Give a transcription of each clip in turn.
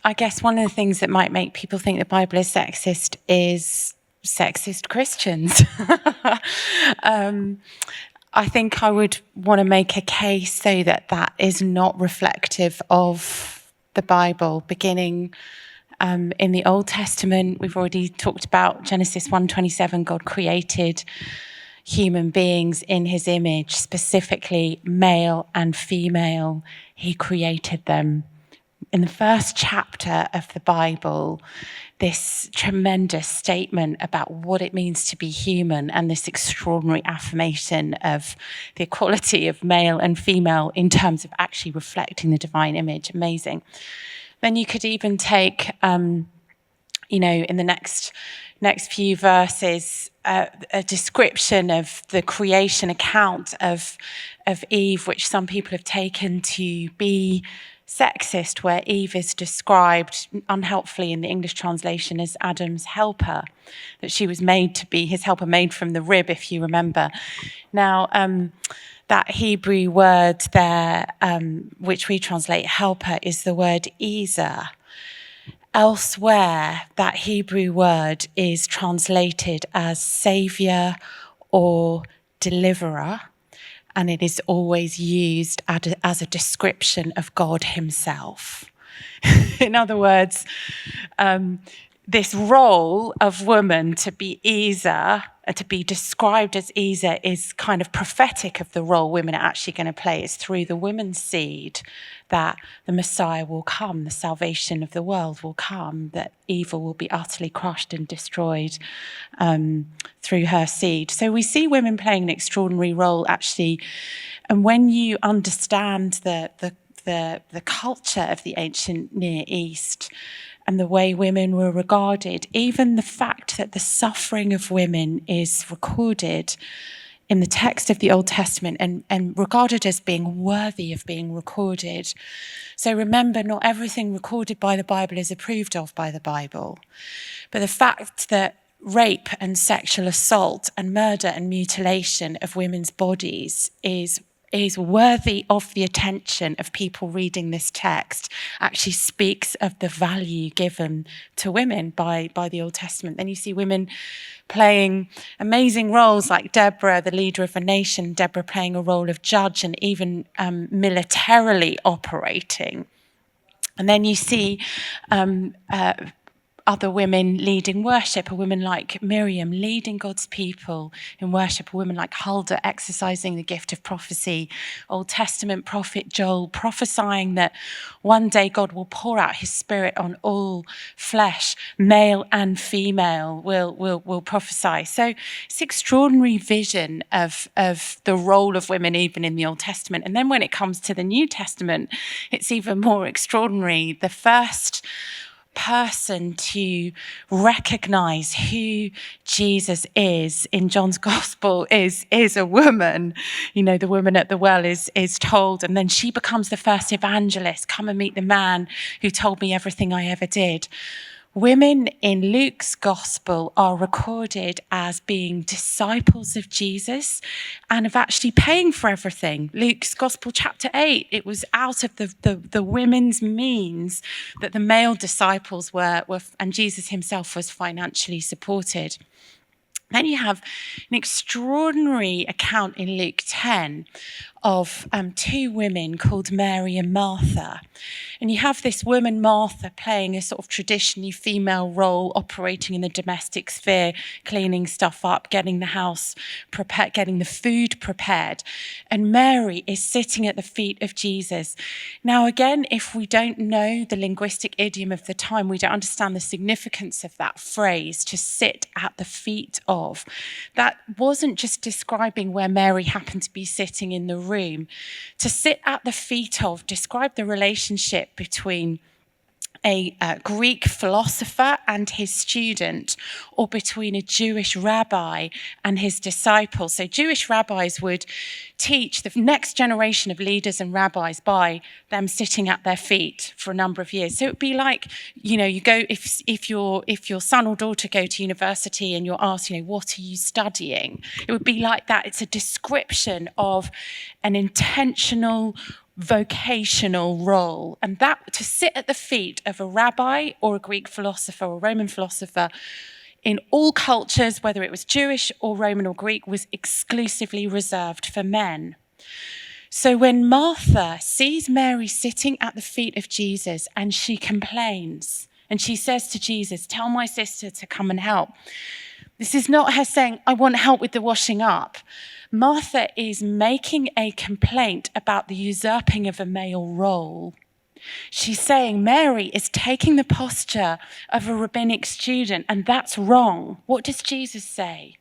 I guess one of the things that might make people think the Bible is sexist Christians. I think I would want to make a case so that is not reflective of the Bible. Beginning in the Old Testament, we've already talked about Genesis 1:27. God created human beings in his image, specifically male and female. He created them. In the first chapter of the Bible, this tremendous statement about what it means to be human and this extraordinary affirmation of the equality of male and female in terms of actually reflecting the divine image. Amazing. Then you could even take, in the next few verses, a description of the creation account of Eve, which some people have taken to be sexist, where Eve is described unhelpfully in the English translation as Adam's helper, that she was made to be his helper, made from the rib, if you remember. Now, that Hebrew word there, which we translate helper, is the word Ezer. Elsewhere, that Hebrew word is translated as saviour or deliverer, and it is always used as a description of God himself. In other words, this role of woman to be Ezer, to be described as Ezer, is kind of prophetic of the role women are actually going to play. It's through the woman's seed that the Messiah will come, the salvation of the world will come, that evil will be utterly crushed and destroyed through her seed. So we see women playing an extraordinary role, actually. And when you understand the culture of the ancient Near East and the way women were regarded, even the fact that the suffering of women is recorded in the text of the Old Testament and regarded as being worthy of being recorded. So remember, not everything recorded by the Bible is approved of by the Bible. But the fact that rape and sexual assault and murder and mutilation of women's bodies is worthy of the attention of people reading this text actually speaks of the value given to women by the Old Testament. Then you see women playing amazing roles like Deborah, the leader of a nation, Deborah playing a role of judge and even militarily operating. And then you see other women leading worship, a woman like Miriam leading God's people in worship, a woman like Huldah exercising the gift of prophecy, Old Testament prophet Joel prophesying that one day God will pour out his spirit on all flesh, male and female will prophesy. So it's extraordinary vision of the role of women even in the Old Testament. And then when it comes to the New Testament, it's even more extraordinary. The first person to recognize who Jesus is in John's gospel is a woman. The woman at the well is told, and then she becomes the first evangelist. Come and meet the man who told me everything I ever did. Women in Luke's gospel are recorded as being disciples of Jesus and of actually paying for everything. Luke's gospel chapter 8, it was out of the women's means that the male disciples were, and Jesus himself was financially supported. Then you have an extraordinary account in Luke 10 of two women called Mary and Martha. And you have this woman, Martha, playing a sort of traditionally female role, operating in the domestic sphere, cleaning stuff up, getting the house prepared, getting the food prepared. And Mary is sitting at the feet of Jesus. Now, again, if we don't know the linguistic idiom of the time, we don't understand the significance of that phrase, to sit at the feet of. That wasn't just describing where Mary happened to be sitting in the room. To sit at the feet of described the relationship between a Greek philosopher and his student, or between a Jewish rabbi and his disciple. So Jewish rabbis would teach the next generation of leaders and rabbis by them sitting at their feet for a number of years. So it would be like, you go, if your son or daughter go to university and you're asked, what are you studying? It would be like that. It's a description of an intentional vocational role. And that to sit at the feet of a rabbi or a Greek philosopher or Roman philosopher in all cultures, whether it was Jewish or Roman or Greek, was exclusively reserved for men. So when Martha sees Mary sitting at the feet of Jesus and she complains and she says to Jesus, "Tell my sister to come and help." This is not her saying, "I want help with the washing up." Martha is making a complaint about the usurping of a male role. She's saying Mary is taking the posture of a rabbinic student, and that's wrong. What does Jesus say?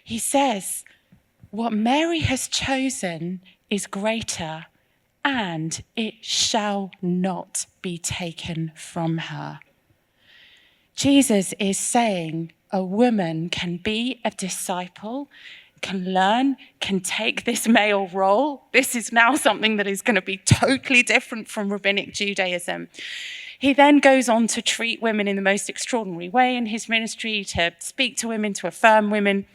He says, what Mary has chosen is greater, and it shall not be taken from her. Jesus is saying a woman can be a disciple, can learn, can take this male role. This is now something that is going to be totally different from rabbinic Judaism. He then goes on to treat women in the most extraordinary way in his ministry, to speak to women, to affirm women,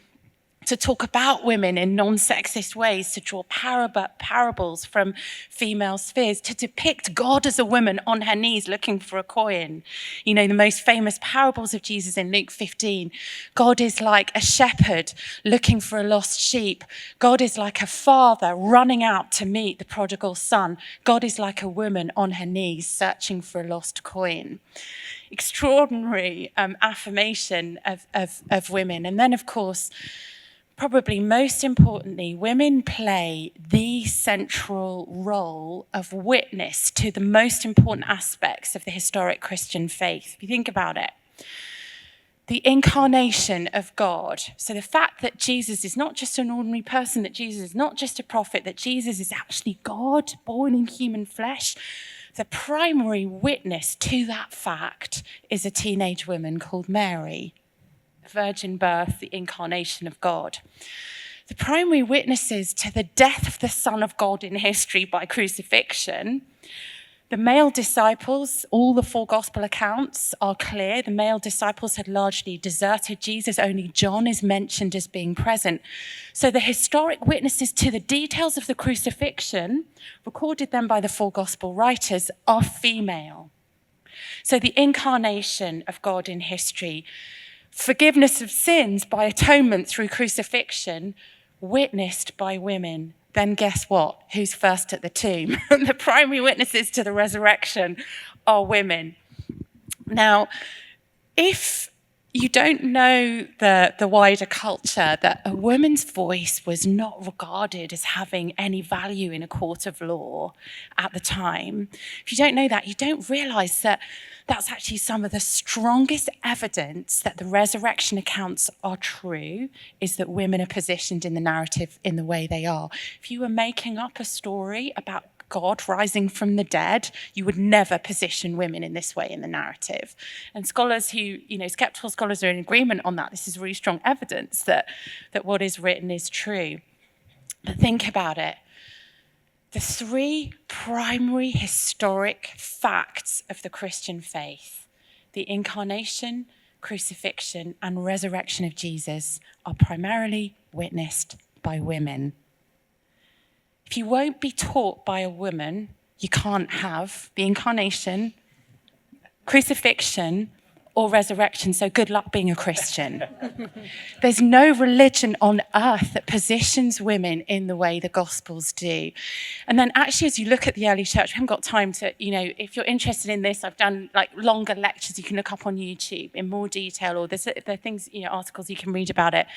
to talk about women in non-sexist ways, to draw parables from female spheres, to depict God as a woman on her knees looking for a coin. You know, the most famous parables of Jesus in Luke 15. God is like a shepherd looking for a lost sheep. God is like a father running out to meet the prodigal son. God is like a woman on her knees searching for a lost coin. Extraordinary affirmation of women. And then, of course, probably most importantly, women play the central role of witness to the most important aspects of the historic Christian faith. If you think about it, the incarnation of God. So the fact that Jesus is not just an ordinary person, that Jesus is not just a prophet, that Jesus is actually God born in human flesh. The primary witness to that fact is a teenage woman called Mary. Virgin birth, the incarnation of God. The primary witnesses to the death of the Son of God in history by crucifixion. The male disciples, all the four gospel accounts are clear. The male disciples had largely deserted Jesus. Only John is mentioned as being present. So the historic witnesses to the details of the crucifixion, recorded then by the four gospel writers, are female. So the incarnation of God in history, forgiveness of sins by atonement through crucifixion, witnessed by women. Then guess what? Who's first at the tomb? The primary witnesses to the resurrection are women. Now, if you don't know the wider culture, that a woman's voice was not regarded as having any value in a court of law at the time. If you don't know that, you don't realize that that's actually some of the strongest evidence that the resurrection accounts are true, is that women are positioned in the narrative in the way they are. If you were making up a story about God rising from the dead, you would never position women in this way in the narrative. And scholars who, skeptical scholars are in agreement on that. This is really strong evidence that what is written is true. But think about it. The three primary historic facts of the Christian faith, the incarnation, crucifixion, and resurrection of Jesus, are primarily witnessed by women. If you won't be taught by a woman, you can't have the incarnation, crucifixion, or resurrection, so good luck being a Christian. There's no religion on earth that positions women in the way the Gospels do. And then actually, as you look at the early church, we haven't got time to, if you're interested in this, I've done longer lectures you can look up on YouTube in more detail, or there are things, articles you can read about it.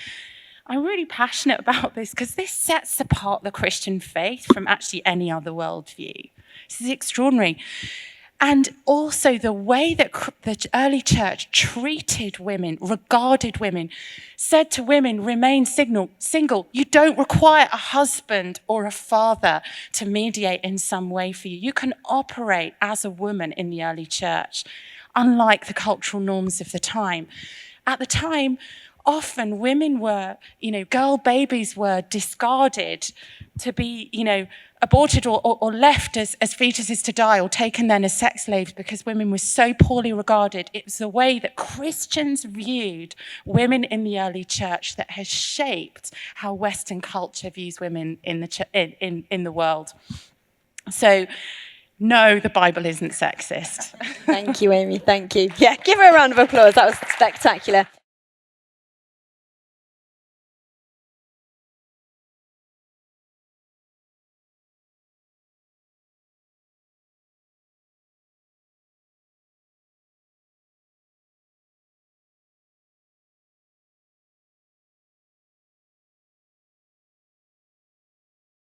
I'm really passionate about this because this sets apart the Christian faith from actually any other worldview. This is extraordinary. And also the way that the early church treated women, regarded women, said to women, remain single. You don't require a husband or a father to mediate in some way for you. You can operate as a woman in the early church, unlike the cultural norms of the time. At the time, often women were, girl babies were discarded to be, aborted or left as fetuses to die, or taken then as sex slaves because women were so poorly regarded. It was the way that Christians viewed women in the early church that has shaped how Western culture views women in the world. So, no, the Bible isn't sexist. Thank you, Amy. Thank you. Yeah, give her a round of applause. That was spectacular.